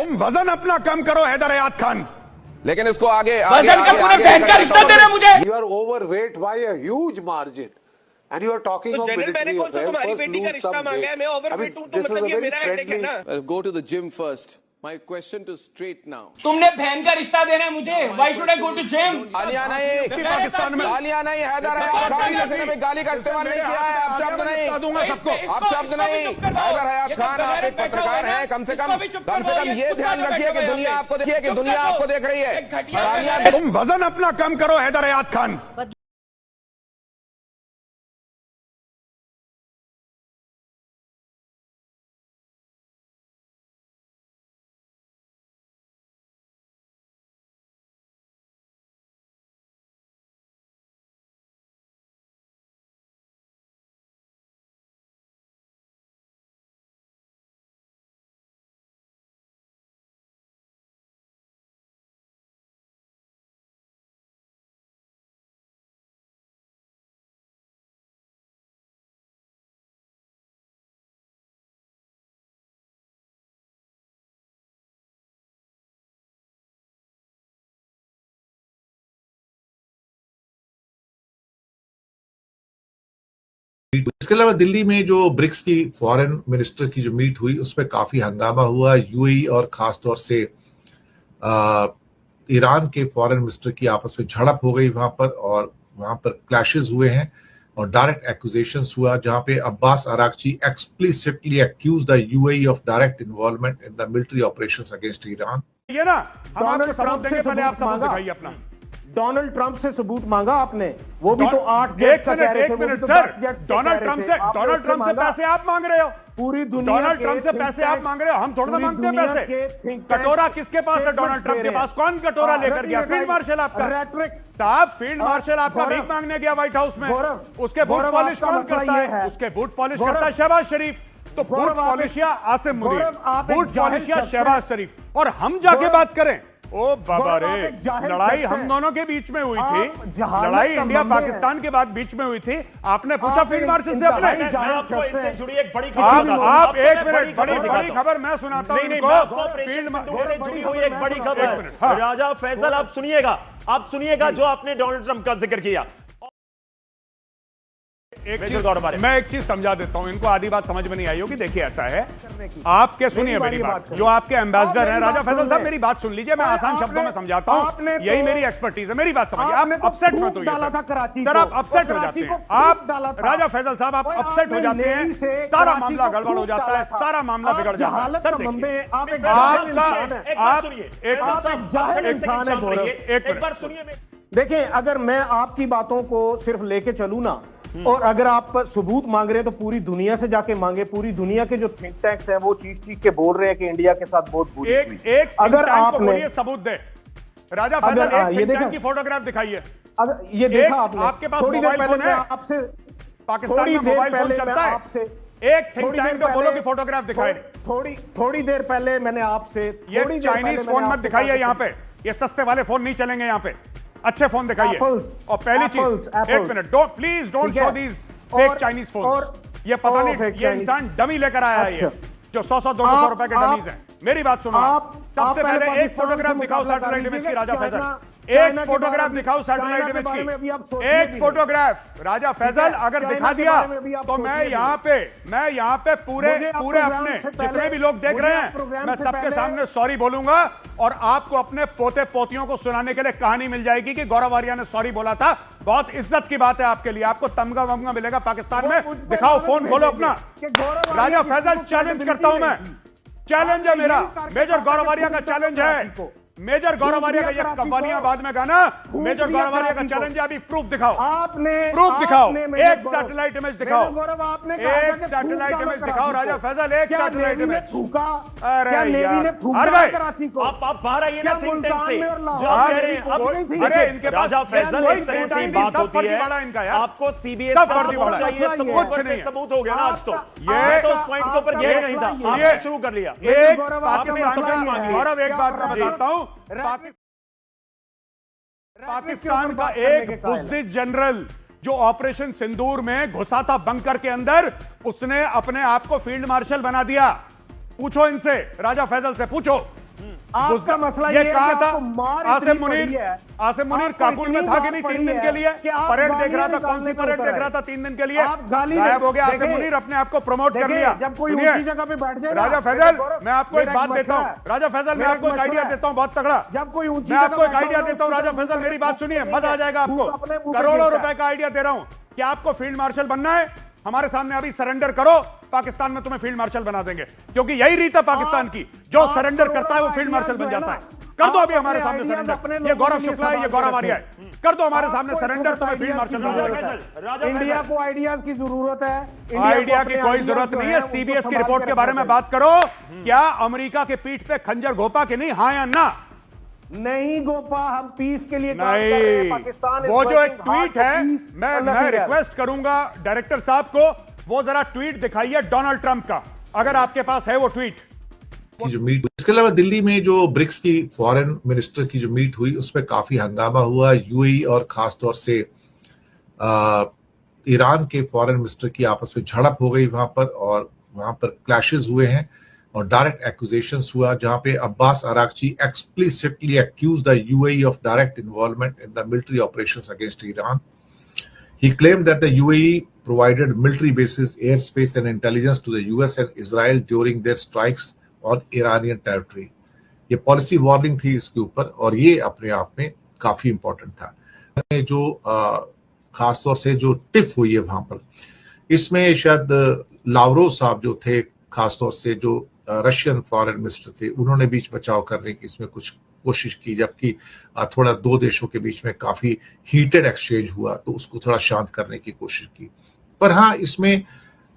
तुम वजन अपना कम करो हैदर हयात खान। लेकिन इसको आगे वजन का पूरे बहन का रिश्ता दे रहे मुझे। You are overweight by a huge margin. And you are talking of military affairs. तुम्हारी बेटी का रिश्ता मांगा है, मैं ओवरवेट हूं, तो मतलब ये मेरा हेडेक है ना। Go to the gym first. My question to straight now. तुमने बहन का रिश्ता देना है मुझे। Why should I go to gym? गालियां नहीं, पाकिस्तान में गालियां नहीं, हैदर हयात खान किसी ने गाली का इस्तेमाल नहीं किया है। आप शब्द नहीं, आप शब्द नहीं। हैदर हयात खान आप एक पत्रकार हैं, कम से कम ये ध्यान रखिए कि दुनिया आपको देख रही है। तुम वजन अपना कम करो हैदर हयात खान। इसके अलावा दिल्ली में जो ब्रिक्स की फॉरेन मिनिस्टर की जो मीट हुई उसमें काफी हंगामा हुआ। यूएई और खासतौर से ईरान के फॉरेन मिनिस्टर की आपस में झड़प हो गई वहां पर, और वहां पर क्लैशेस हुए हैं और डायरेक्ट एक्यूजेशंस हुआ, जहां पे Abbas Araghchi explicitly accuse the UAE of direct involvement in the military operations against Iran. ये ना हम आपको सबूत देंगे, पहले आप सबूत दिखाइए अपना। डोनाल्ड ट्रंप से सबूत मांगा आपने, वो भी तो 8 एक मिनट सर, डोनाल्ड ट्रंप से पैसे आप मांग रहे हो? पूरी दुनिया डोनाल्ड ट्रंप से पैसे आप मांग रहे हो? हम थोड़ा मांगते हैं पैसे। कटोरा किसके पास है? डोनाल्ड ट्रंप के पास। कौन कटोरा लेकर गया? फील्ड मार्शल आपका साहब, फील्ड मार्शल आपका भीख मांगने गया व्हाइट हाउस में। उसके बूट पॉलिश कौन करता है? उसके बूट पॉलिश करता है शहबाज शरीफ। तो बूट पॉलिशिया आसिम मुनीर, बूट पॉलिशिया शहबाज शरीफ, और हम जाके बात करें। ओ बाबा रे, लड़ाई हम दोनों के बीच में हुई थी, लड़ाई इंडिया पाकिस्तान के बाद बीच में हुई थी। आपने पूछा फील्ड मार्शल से अपने, आपको इससे जुड़ी एक बड़ी खबर, आप एक मिनट, बड़ी खबर मैं सुनाता हूं। फील्ड से जुड़ी हुई एक बड़ी खबर, राजा फैसल आप सुनिएगा जो आपने डोनाल्ड ट्रंप का जिक्र किया। मैं एक चीज समझा देता हूं इनको, आधी बात समझ में नहीं आई होगी। देखिए ऐसा है, आपके सुनिए मेरी बात, जो आपके एम्बेसडर हैं राजा फैसल साहब, मेरी बात सुन लीजिए, मैं आसान शब्दों में समझाता हूं, यही मेरी एक्सपर्टीज है। मेरी बात समझिए, आप अपसेट मत होइए सर, आप अपसेट हो जाते हैं। आप राजा फैसल साहब आप अपसेट हो जाते हैं, सारा मामला गड़बड़ हो जाता है, सारा मामला बिगड़ जाता है। सर देखिए, अगर मैं आपकी बातों को सिर्फ लेके चलूं ना, और अगर आप सबूत मांग रहे हैं तो पूरी दुनिया से जाके मांगे। पूरी दुनिया के जो थिंक टैंक्स हैं वो चीख के बोल रहे हैं कि इंडिया के साथ बहुत बुरी हुई। अगर आपने सबूत दे राजा फैसल, एक थिंक टैंक की फोटोग्राफ दिखाइए। अगर ये देखा आपने, आपके पास थोड़ी देर पहले है आपसे, पाकिस्तान में मोबाइल फोन चलता है आपसे, एक थिंक टैंक का बोलो की फोटोग्राफ दिखाए। थोड़ी देर पहले मैंने आपसे, ये चाइनीज फोन मत दिखाइए यहाँ पे, ये सस्ते वाले फोन नहीं चलेंगे यहाँ पे, अच्छे फोन दिखाइए। और पहली चीज, एक minute, please don't show these fake Chinese phone. ये पता नहीं ये इंसान डमी लेकर आया है, ये जो 100-200 रुपए के डमीज हैं। मेरी बात सुनो, सबसे पहले एक फोटोग्राफ दिखाओ सैटेलाइट इमेज की राजा फैसल, एक फोटोग्राफ दिखाओ सैटेलाइट इमेज की, एक फोटोग्राफ राजा फैसल अगर दिखा दिया तो मैं यहाँ पे पूरे अपने जितने भी लोग देख रहे हैं, मैं सबके सामने सॉरी बोलूंगा, और आपको अपने पोते पोतियों को सुनाने के लिए कहानी मिल जाएगी कि गौरव आर्या ने सॉरी बोला था। बहुत इज्जत की बात है आपके लिए, आपको तमगा वमगा मिलेगा पाकिस्तान में। दिखाओ फोन, खोलो अपना। राजा फैसल चैलेंज करता हूं मैं, चैलेंज है मेरा, मेजर गौरव आर्या का चैलेंज है, मेजर गौरव आर्या का ये कव्वालियां बाद में गाना, मेजर गौरव आर्या का चैलेंज है। अभी प्रूफ दिखाओ, प्रूफ दिखाओ, एक सैटेलाइट इमेज दिखाओ, एक सैटेलाइट इमेज दिखाओ राजा फैसल, एक सैटेलाइट इमेज। अरे यार, आप बाहर आइए ना थिंक टैंक से, जो आप कह रहे हैं। अब अरे इनके राजा फैसल इस तरह से बात होती है, आपको सीबीएस पर चाहिए सबूत हो गया ना आज। तो ये तो उस पॉइंट के ऊपर गया नहीं था, आपने शुरू कर लिया। एक गौरव, एक बात मैं बताता हूं, पाकिस्तान का एक बुज़दिल जनरल जो ऑपरेशन सिंदूर में घुसा था बंकर के अंदर, उसने अपने आप को फील्ड मार्शल बना दिया। पूछो इनसे, राजा फैसल से पूछो, आपका मसला ये कहा था आसिम मुनीर काबुल में था कि नहीं 3 दिन के लिए? परेड देख रहा था, कौन सी परेड देख रहा था 3 दिन के लिए? गायब हो गया आसिम मुनीर, अपने आप को प्रमोट कर लिया। जब कोई ऊंची जगह पे बैठ जाए, राजा फैजल मैं आपको एक बात देता हूँ, राजा फैजल मैं आपको एक आइडिया देता हूँ बहुत तगड़ा। जब कोई ऊंची मैं आपको एक आइडिया देता हूँ राजा फैजल, मेरी बात सुनिए, मजा आ जाएगा आपको। करोड़ों रुपए का आइडिया दे रहा हूँ कि आपको फील्ड मार्शल बनना है, हमारे सामने अभी सरेंडर करो, पाकिस्तान में तुम्हें फील्ड मार्शल बना देंगे, क्योंकि यही रीत है पाकिस्तान की, जो सरेंडर करता है वो फील्ड मार्शल बन जाता है। कर दो अभी हमारे सामने सरेंडर, ये गौरव शुक्ला है, ये गौरव आर्या है, कर दो हमारे सामने सरेंडर, तुम्हें फील्ड मार्शल बना देगा। इंडिया को आइडियाज की जरूरत है, आइडिया की कोई जरूरत नहीं है। सीबीएस की रिपोर्ट के बारे में बात करो, क्या अमेरिका के पीठ पे खंजर घोपा कि नहीं, हाँ या ना? नहीं गोपा, हम पीस के लिए काम कर रहे हैं। पाकिस्तान वो जो एक ट्वीट है, मैं रिक्वेस्ट करूंगा डायरेक्टर साहब को, वो जरा ट्वीट दिखाइए डोनाल्ड ट्रंप का, अगर आपके पास है वो ट्वीट। जो मीट, इसके अलावा दिल्ली में जो ब्रिक्स की फॉरेन मिनिस्टर की जो मीट हुई, उसमें काफी हंगामा हुआ। यूएई और खासतौर से ईरान के फॉरेन मिनिस्टर की आपस में झड़प हो गई वहां पर, और वहां पर क्लैशेस हुए हैं और डायरेक्ट एक्यूजेशंस हुआ, जहां पे Abbas Araghchi explicitly accuse the UAE of direct involvement in the military operations against Iran. He claimed that the UAE provided military bases, airspace and intelligence to the US and Israel during their strikes on Iranian territory. ये policy warning थी इसके ऊपर, और ये अपने आप में काफी इंपॉर्टेंट था। जो खासतौर से जो टिफ हुई है वहां पर, इसमें शायद लावरोव साहब जो थे, खासतौर से जो रशियन फॉरेन मिनिस्टर थे, उन्होंने बीच बचाव करने की इसमें कुछ कोशिश की, जबकि थोड़ा दो देशों के बीच में काफी हीटेड एक्सचेंज हुआ तो उसको थोड़ा शांत करने की कोशिश की। पर हाँ, इसमें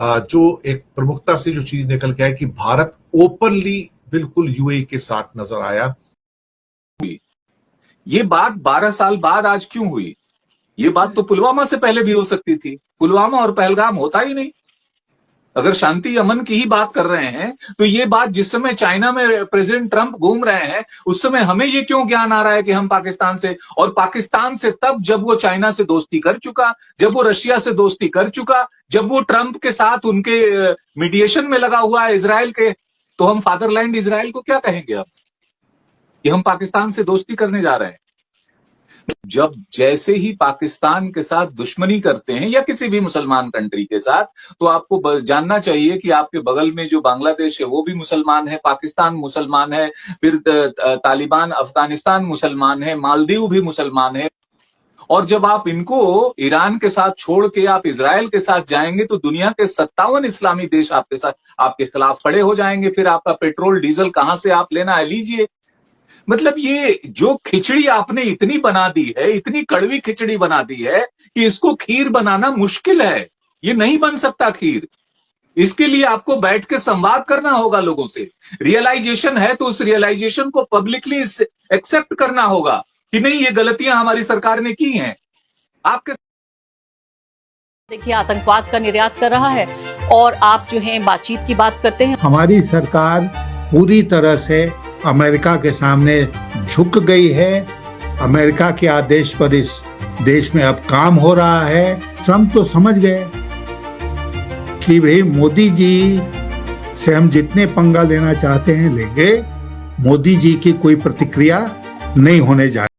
जो एक प्रमुखता से जो चीज निकल के आई कि भारत ओपनली बिल्कुल यूएई के साथ नजर आया। ये बात 12 साल बाद आज क्यों हुई? ये बात तो पुलवामा से पहले भी हो सकती थी। पुलवामा और पहलगाम होता ही नहीं। अगर शांति अमन की ही बात कर रहे हैं तो ये बात जिस समय चाइना में प्रेसिडेंट ट्रंप घूम रहे हैं, उस समय हमें ये क्यों ज्ञान आ रहा है कि हम पाकिस्तान से, और पाकिस्तान से तब जब वो चाइना से दोस्ती कर चुका, जब वो रशिया से दोस्ती कर चुका, जब वो ट्रंप के साथ उनके मीडिएशन में लगा हुआ है इजराइल के, तो हम फादरलैंड इजराइल को क्या कहेंगे अब कि हम पाकिस्तान से दोस्ती करने जा रहे हैं? जब जैसे ही पाकिस्तान के साथ दुश्मनी करते हैं या किसी भी मुसलमान कंट्री के साथ, तो आपको जानना चाहिए कि आपके बगल में जो बांग्लादेश है वो भी मुसलमान है, पाकिस्तान मुसलमान है, फिर तालिबान अफगानिस्तान मुसलमान है, मालदीव भी मुसलमान है। और जब आप इनको ईरान के साथ छोड़ के आप इजराइल के साथ जाएंगे तो दुनिया के 57 इस्लामी देश आपके साथ, आपके खिलाफ खड़े हो जाएंगे। फिर आपका पेट्रोल डीजल कहां से आप लेना है लीजिए। मतलब ये जो खिचड़ी आपने इतनी बना दी है, इतनी कड़वी खिचड़ी बना दी है कि इसको खीर बनाना मुश्किल है। ये नहीं बन सकता खीर। इसके लिए आपको बैठ के संवाद करना होगा लोगों से। रियलाइजेशन है तो उस रियलाइजेशन को पब्लिकली एक्सेप्ट करना होगा कि नहीं, ये गलतियां हमारी सरकार ने की हैं। आपके देखिए, आतंकवाद का निर्यात कर रहा है और आप जो है बातचीत की बात करते हैं। हमारी सरकार पूरी तरह से अमेरिका के सामने झुक गई है। अमेरिका के आदेश पर इस देश में अब काम हो रहा है। ट्रंप तो समझ गए कि भाई मोदी जी से हम जितने पंगा लेना चाहते हैं लेंगे, मोदी जी की कोई प्रतिक्रिया नहीं होने जा रही।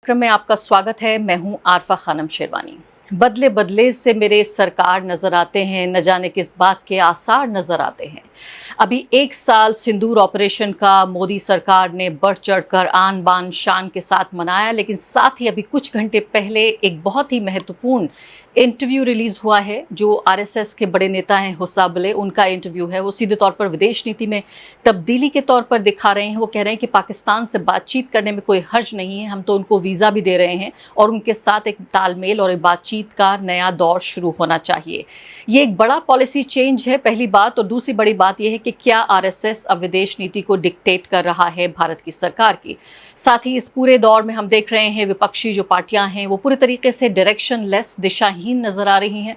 कार्यक्रम में आपका स्वागत है। मैं हूं आरफा खानम शेरवानी। बदले बदले से मेरे सरकार नजर आते हैं, न जाने किस बात के आसार नजर आते हैं। अभी 1 साल सिंदूर ऑपरेशन का मोदी सरकार ने बढ़ चढ़कर आन बान शान के साथ मनाया, लेकिन साथ ही अभी कुछ घंटे पहले एक बहुत ही महत्वपूर्ण इंटरव्यू रिलीज हुआ है। जो आरएसएस के बड़े नेता हैं होसाबले, उनका इंटरव्यू है। वो सीधे तौर पर विदेश नीति में तब्दीली के तौर पर दिखा रहे हैं। वो कह रहे हैं कि पाकिस्तान से बातचीत करने में कोई हर्ज नहीं है, हम तो उनको वीज़ा भी दे रहे हैं और उनके साथ एक तालमेल और एक बातचीत का नया दौर शुरू होना चाहिए। ये एक बड़ा पॉलिसी चेंज है, पहली बात। और दूसरी बड़ी बात यह है कि क्या आरएसएस अब विदेश नीति को डिक्टेट कर रहा है भारत की सरकार की। साथ ही इस पूरे दौर में हम देख रहे हैं विपक्षी जो पार्टियां हैं वो पूरी तरीके से डायरेक्शनलेस, दिशाहीन नजर आ रही हैं।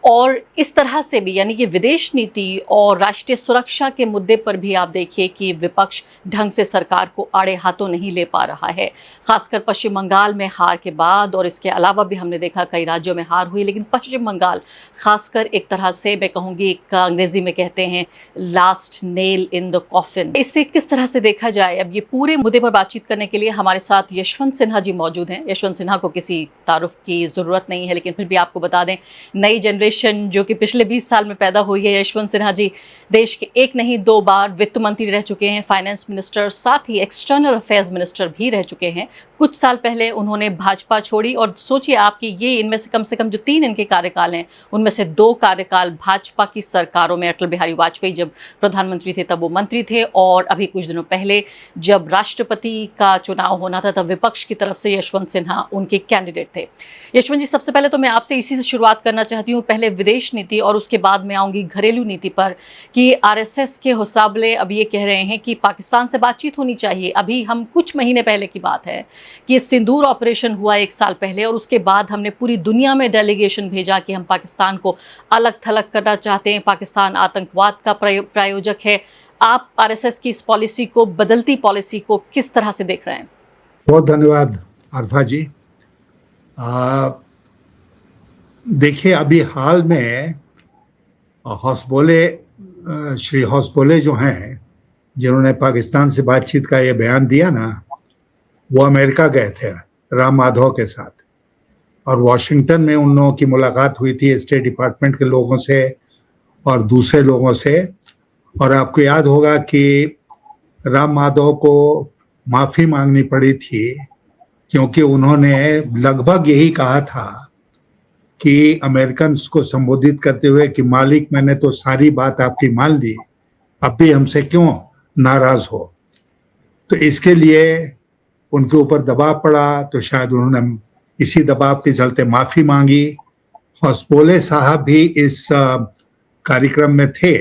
और इस तरह से भी, यानी कि विदेश नीति और राष्ट्रीय सुरक्षा के मुद्दे पर भी आप देखिए कि विपक्ष ढंग से सरकार को आड़े हाथों नहीं ले पा रहा है। खासकर पश्चिम बंगाल में हार के बाद, और इसके अलावा भी हमने देखा कई राज्यों में हार हुई, लेकिन पश्चिम बंगाल खासकर एक तरह से, मैं कहूँगी, एक अंग्रेजी में कहते हैं last nail in the coffin. इसे किस तरह से देखा जाए, अब ये पूरे मुद्दे पर बातचीत करने के लिए हमारे साथ यशवंत सिन्हा जी मौजूद हैं। यशवंत सिन्हा को किसी तारुफ की ज़रूरत नहीं है, लेकिन फिर भी आपको बता दें, नई जनरेशन जो कि पिछले 20 साल में पैदा हुई है। यशवंत सिन्हा जी देश के एक नहीं 2 बार वित्त मंत्री रह चुके हैं, फाइनेंस मिनिस्टर, साथ ही एक्सटर्नल अफेयर्स मिनिस्टर भी रह चुके हैं। कुछ साल पहले उन्होंने भाजपा छोड़ी, और सोचिए आपकी ये इनमें से कम जो 3 इनके कार्यकाल हैं, उनमें से 2 कार्यकाल भाजपा की सरकारों में, अटल बिहारी वाजपेयी जब प्रधानमंत्री थे तब वो मंत्री थे, और अभी कुछ दिनों पहले जब राष्ट्रपति का चुनाव होना था तब विपक्ष की तरफ से यशवंत सिन्हा उनके कैंडिडेट थे। यशवंत जी, सबसे पहले तो मैं आपसे इसी से शुरुआत करना चाहती हूँ, पहले विदेश नीति और उसके बाद में आऊंगी घरेलू नीति पर, कि आरएसएस के होसाबले अब ये कह रहे हैं कि पाकिस्तान से बातचीत होनी चाहिए। अभी हम कुछ महीने पहले की बात है कि सिंदूर ऑपरेशन हुआ 1 साल पहले, और उसके बाद हमने पूरी दुनिया में डेलीगेशन भेजा कि हम पाकिस्तान को अलग थलग करना चाहते हैं, पाकिस्तान आतंकवाद का प्रायोजक है। आप आरएसएस की इस पॉलिसी को, बदलती पॉलिसी को किस तरह से देख रहे हैं? बहुत धन्यवाद आरफा जी। देखिए, अभी हाल में श्री होसबोले जो हैं, जिन्होंने पाकिस्तान से बातचीत का ये बयान दिया ना, वो अमेरिका गए थे राम माधव के साथ, और वॉशिंगटन में उन लोगों की मुलाकात हुई थी स्टेट डिपार्टमेंट के लोगों से और दूसरे लोगों से। और आपको याद होगा कि राम माधव को माफ़ी मांगनी पड़ी थी, क्योंकि उन्होंने लगभग यही कहा था कि अमेरिकन को संबोधित करते हुए कि मालिक, मैंने तो सारी बात आपकी मान ली, अब भी हमसे क्यों नाराज हो। तो इसके लिए उनके ऊपर दबाव पड़ा, तो शायद उन्होंने इसी दबाव के चलते माफ़ी मांगी। होसबोले साहब भी इस कार्यक्रम में थे।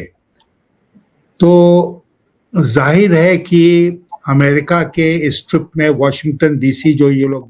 तो जाहिर है कि अमेरिका के इस ट्रिप में वाशिंगटन डीसी जो ये लोग